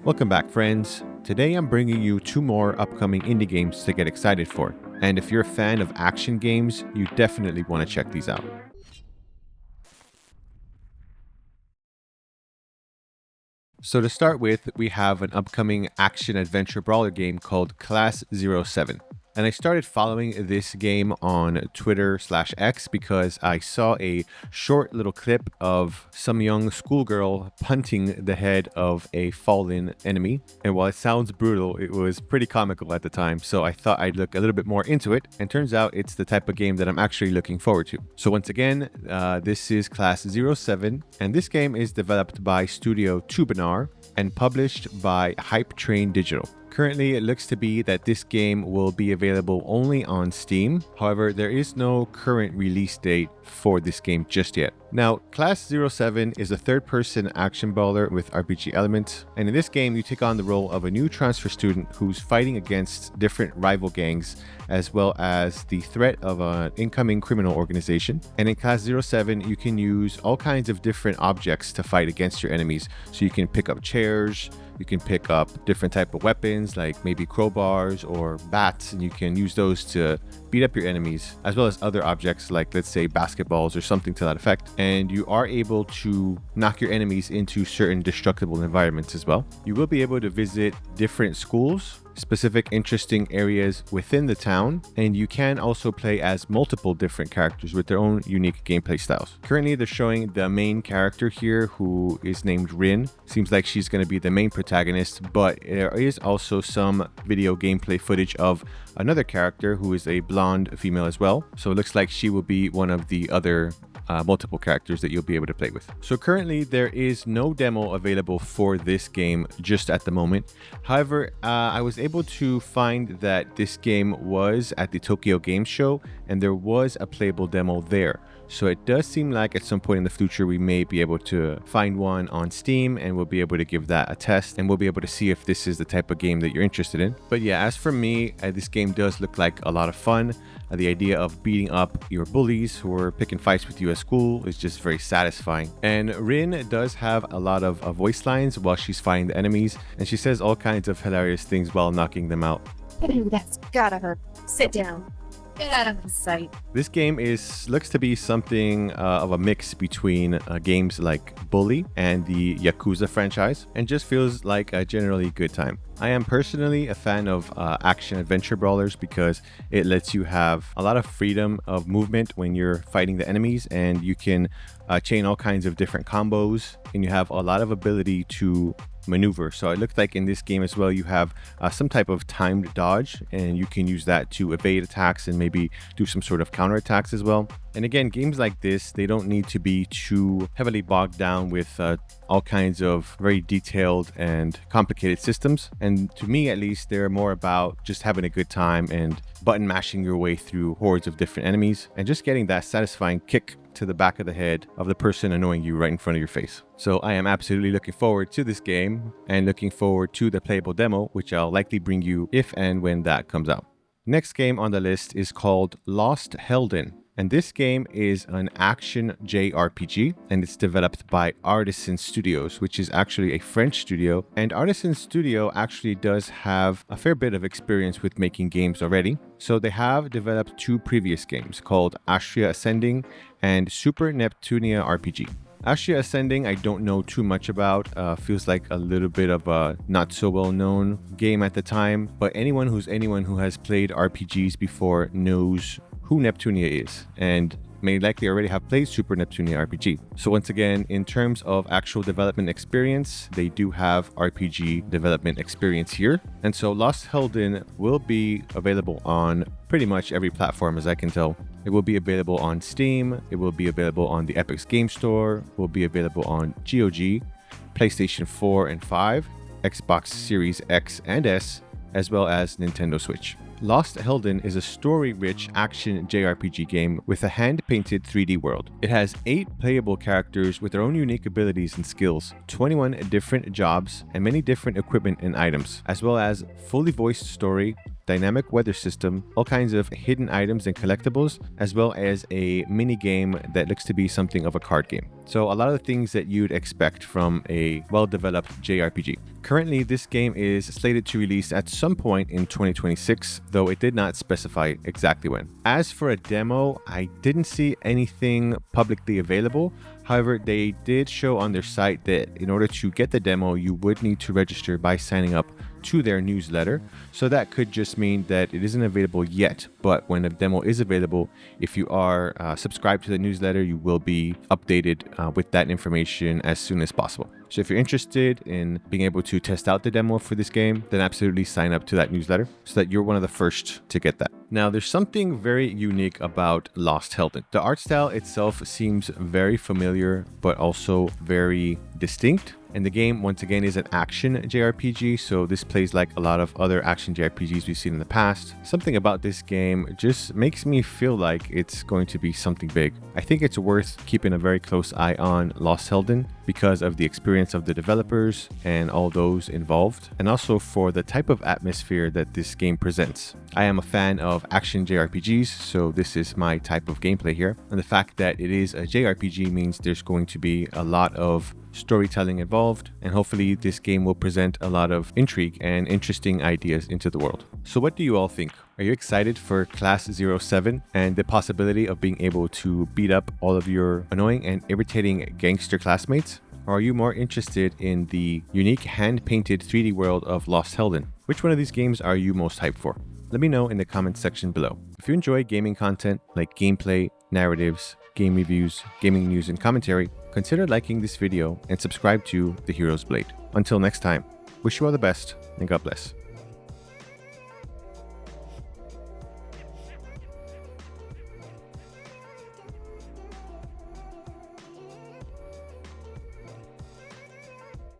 Welcome back, friends. Today I'm bringing you two more upcoming indie games to get excited for. And if you're a fan of action games, you definitely want to check these out. So to start with, we have an upcoming action-adventure brawler game called Class 07. And I started following this game on Twitter/X because I saw a short little clip of some young schoolgirl punting the head of a fallen enemy. And while it sounds brutal, it was pretty comical at the time. So I thought I'd look a little bit more into it. And turns out it's the type of game that I'm actually looking forward to. So once again, this is Class 07. And this game is developed by Studio Tubinar and published by Hype Train Digital. Currently, it looks to be that this game will be available only on Steam. However, there is no current release date for this game just yet. Now, Class 07 is a third-person action brawler with RPG elements, and in this game, you take on the role of a new transfer student who's fighting against different rival gangs, as well as the threat of an incoming criminal organization. And in Class 07, you can use all kinds of different objects to fight against your enemies. So you can pick up chairs, you can pick up different type of weapons like maybe crowbars or bats, and you can use those to beat up your enemies, as well as other objects like, let's say, basketballs or something to that effect. And you are able to knock your enemies into certain destructible environments as well. You will be able to visit different schools, specific interesting areas within the town, and you can also play as multiple different characters with their own unique gameplay styles. Currently, they're showing the main character here, who is named Rin. Seems like she's going to be the main protagonist, but there is also some video gameplay footage of another character who is a blonde female as well. So it looks like she will be one of the other multiple characters that you'll be able to play with. So currently there is no demo available for this game just at the moment. However, I was able to find that this game was at the Tokyo Game Show and there was a playable demo there. So it does seem like at some point in the future we may be able to find one on Steam, and we'll be able to give that a test, and we'll be able to see if this is the type of game that you're interested in. But yeah, as for me, this game does look like a lot of fun. The idea of beating up your bullies who are picking fights with you at school is just very satisfying. And Rin does have a lot of voice lines while she's fighting the enemies, and she says all kinds of hilarious things while knocking them out. That's gotta hurt. Sit down. Get out of the sight. This game looks to be something of a mix between games like Bully and the Yakuza franchise, and just feels like a generally good time. I am personally a fan of action-adventure brawlers because it lets you have a lot of freedom of movement when you're fighting the enemies, and you can chain all kinds of different combos, and you have a lot of ability to maneuver. So it looks like in this game as well, you have some type of timed dodge, and you can use that to evade attacks and maybe do some sort of counter attacks as well. And again, games like this, they don't need to be too heavily bogged down with all kinds of very detailed and complicated systems. And to me, at least, they're more about just having a good time and button mashing your way through hordes of different enemies and just getting that satisfying kick to the back of the head of the person annoying you right in front of your face. So I am absolutely looking forward to this game and looking forward to the playable demo, which I'll likely bring you if and when that comes out. Next game on the list is called Lost Helden. And this game is an action JRPG, and it's developed by Artisan Studios, which is actually a French studio. And Artisan Studio actually does have a fair bit of experience with making games already. So they have developed two previous games called Astria Ascending and Super Neptunia RPG. Astria Ascending, I don't know too much about. Feels like a little bit of a not so well known game at the time, but anyone who has played RPGs before knows who Neptunia is, and may likely already have played Super Neptunia RPG. So once again, in terms of actual development experience, they do have RPG development experience here. And so Lost Helden will be available on pretty much every platform, as I can tell. It will be available on Steam, it will be available on the Epic Game Store, will be available on GOG, PlayStation 4 and 5, Xbox Series X and S, as well as Nintendo Switch. Lost Helden is a story-rich action JRPG game with a hand-painted 3D world. It has 8 playable characters with their own unique abilities and skills, 21 different jobs, and many different equipment and items, as well as fully voiced story, dynamic weather system, all kinds of hidden items and collectibles, as well as a mini game that looks to be something of a card game. So a lot of the things that you'd expect from a well-developed JRPG. Currently, this game is slated to release at some point in 2026, though it did not specify exactly when. As for a demo, I didn't see anything publicly available. However, they did show on their site that in order to get the demo, you would need to register by signing up to their newsletter. So that could just mean that it isn't available yet, but when a demo is available, if you are subscribed to the newsletter, you will be updated with that information as soon as possible. So if you're interested in being able to test out the demo for this game, then absolutely sign up to that newsletter so that you're one of the first to get that. Now, there's something very unique about Lost Helden. The art style itself seems very familiar, but also very distinct. And the game, once again, is an action JRPG, so this plays like a lot of other action JRPGs we've seen in the past. Something about this game just makes me feel like it's going to be something big. I think it's worth keeping a very close eye on Lost Helden because of the experience of the developers and all those involved, and also for the type of atmosphere that this game presents. I am a fan of action JRPGs, so this is my type of gameplay here. And the fact that it is a JRPG means there's going to be a lot of storytelling involved, and hopefully this game will present a lot of intrigue and interesting ideas into the world. So what do you all think? Are you excited for Class 07 and the possibility of being able to beat up all of your annoying and irritating gangster classmates? Or are you more interested in the unique hand-painted 3D world of Lost Helden? Which one of these games are you most hyped for? Let me know in the comments section below. If you enjoy gaming content like gameplay, narratives, game reviews, gaming news, and commentary, consider liking this video and subscribe to The Hero's Blade. Until next time, wish you all the best and God bless.